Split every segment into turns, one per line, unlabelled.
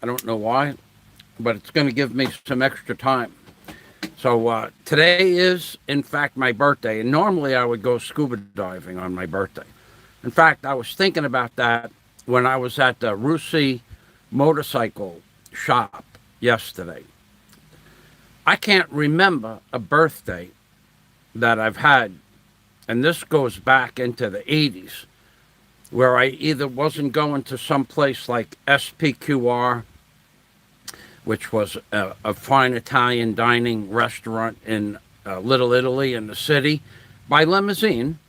I don't know why, but it's going to give me some extra time. So today is, in fact, my birthday, and normally I would go scuba diving on my birthday. In fact, I was thinking about that when I was at the Rusi motorcycle shop yesterday. I can't remember a birthday that I've had, and this goes back into the 80s, where I either wasn't going to some place like SPQR, which was a fine Italian dining restaurant in Little Italy in the city, by limousine,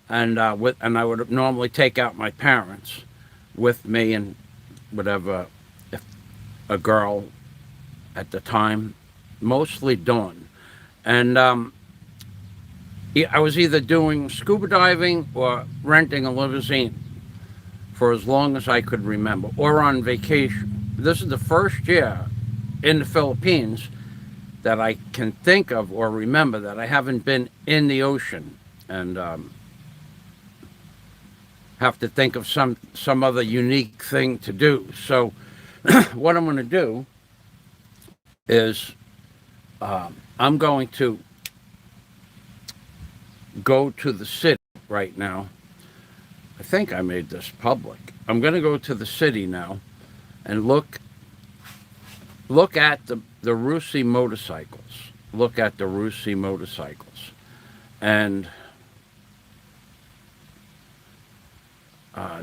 and I would normally take out my parents with me and whatever, if a girl at the time, mostly Dawn, and I was either doing scuba diving or renting a limousine for as long as I could remember, or on vacation. This is the first year in the Philippines that I can think of or remember that I haven't been in the ocean, and have to think of some other unique thing to do. So, what I'm going to do is I'm going to go to the city right now. I think I made this public. I'm going to go to the city now and look at the Rusi motorcycles. Look at the Rusi motorcycles, and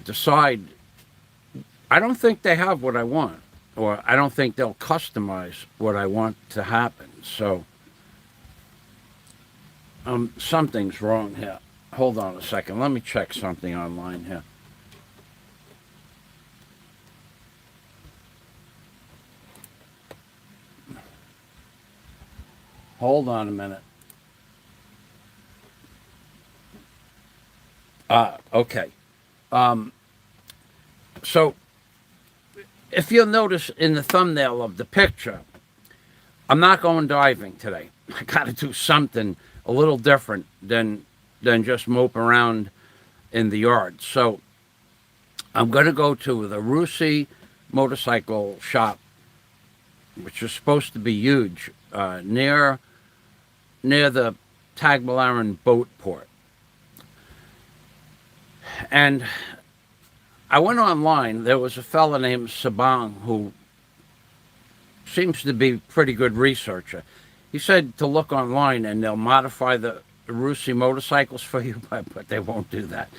decide. I don't think they have what I want, or I don't think they'll customize what I want to happen. So something's wrong here. Hold on a second. Let me check something online here. Hold on a minute. Okay. Um, so if you'll notice in the thumbnail of the picture, I'm not going diving today. I got to do something a little different than just mope around in the yard. So I'm going to go to the Rusi motorcycle shop, which is supposed to be huge, near the Tagbilaran boat port. And I went online. There was a fella named Sabang who seems to be a pretty good researcher. He said to look online and they'll modify the Rusi motorcycles for you, but they won't do that.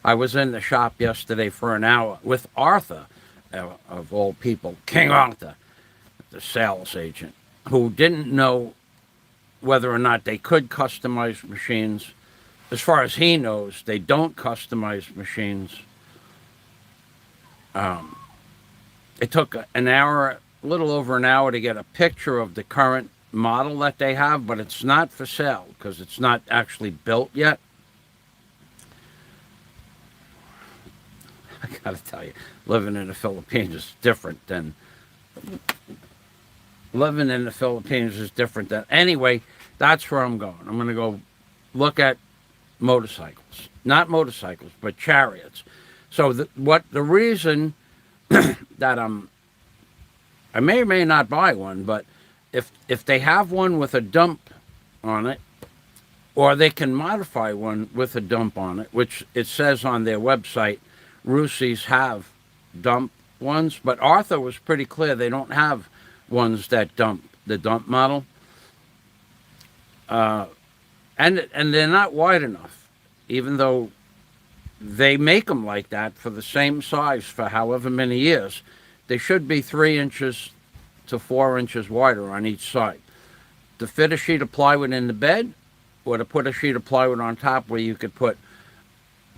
I was in the shop yesterday for an hour with Arthur, of all people, King Arthur, the sales agent, who didn't know whether or not they could customize machines. As far as he knows, they don't customize machines. It took an hour, a little over an hour, to get a picture of the current model that they have, but it's not for sale because it's not actually built yet. I gotta tell you, living in the Philippines is different than Anyway, that's where I'm going. I'm gonna go look at motorcycles, not motorcycles, but chariots. So the reason that I may or may not buy one, but if they have one with a dump on it, or they can modify one with a dump on it, which it says on their website, Rusi's have dump ones, but Arthur was pretty clear they don't have ones that dump, the dump model, and they're not wide enough, even though they make them like that for the same size for however many years. They should be 3 inches to 4 inches wider on each side. To fit a sheet of plywood in the bed, or to put a sheet of plywood on top where you could put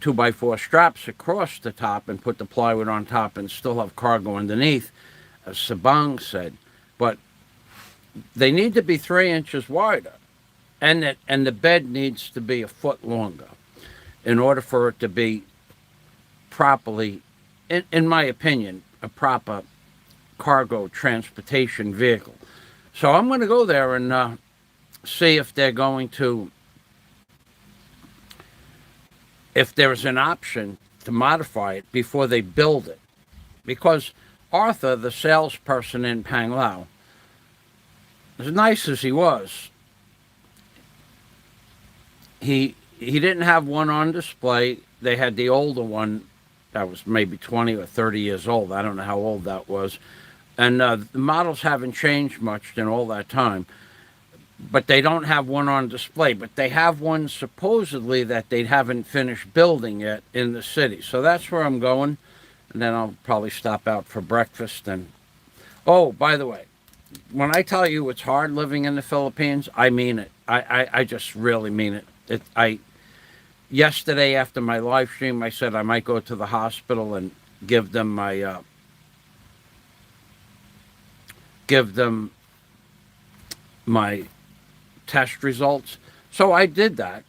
2x4 straps across the top and put the plywood on top and still have cargo underneath, as Sabang said. But they need to be 3 inches wider, and the bed needs to be a foot longer in order for it to be properly, in my opinion, a proper cargo transportation vehicle. So I'm going to go there and see if they're going to, if there's an option to modify it before they build it. Because Arthur, the salesperson in Panglao, as nice as he was, he didn't have one on display. They had the older one that was maybe 20 or 30 years old. I don't know how old that was. And the models haven't changed much in all that time. But they don't have one on display. But they have one supposedly that they haven't finished building yet in the city. So that's where I'm going. And then I'll probably stop out for breakfast. And oh, by the way, when I tell you it's hard living in the Philippines, I mean it. I just really mean it. Yesterday after my live stream, I said I might go to the hospital and give them my test results. So I did that.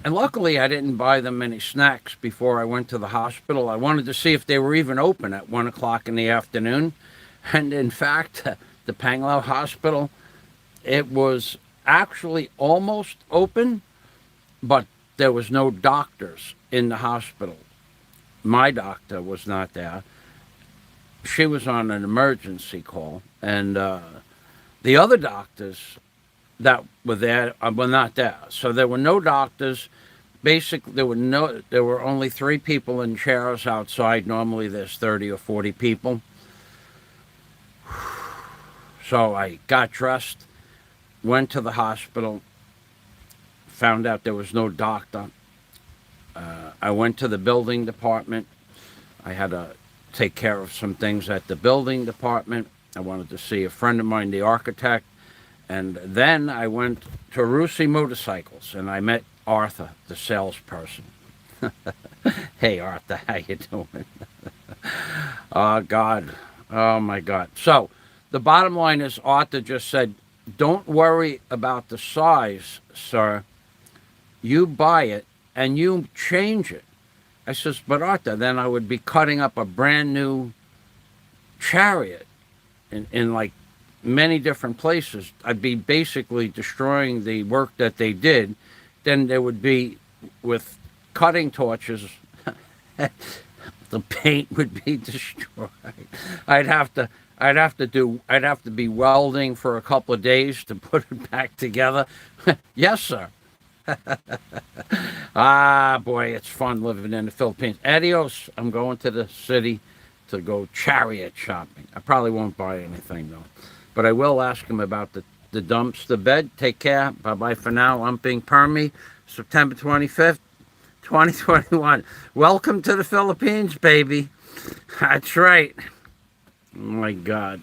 And luckily, I didn't buy them any snacks before I went to the hospital. I wanted to see if they were even open at 1 o'clock in the afternoon. And in fact, the Panglao Hospital, it was actually almost open, but there was no doctors in the hospital. My doctor was not there. She was on an emergency call, and the other doctors that were there were not there. So there were no doctors. Basically, there were only 3 people in chairs outside. Normally, there's 30 or 40 people. So I got dressed, went to the hospital, found out there was no doctor. I went to the building department. I had to take care of some things at the building department. I wanted to see a friend of mine, the architect. And then I went to Rusi Motorcycles, and I met Arthur, the salesperson. Hey, Arthur, how you doing? Oh, God. Oh, my God. So the bottom line is Arthur just said, don't worry about the size, sir. You buy it and you change it. I says, but Arthur, then I would be cutting up a brand new Chariot in like many different places. I'd be basically destroying the work that they did. Then there would be, with cutting torches, the paint would be destroyed. I'd have to be welding for a couple of days to put it back together. Yes, sir. Ah, boy, it's fun living in the Philippines. Adios. I'm going to the city to go Chariot shopping. I probably won't buy anything, though. But I will ask him about the dumpster bed. Take care. Bye-bye for now. I'm being Permy, September 25th, 2021. Welcome to the Philippines, baby. That's right. Oh, my God.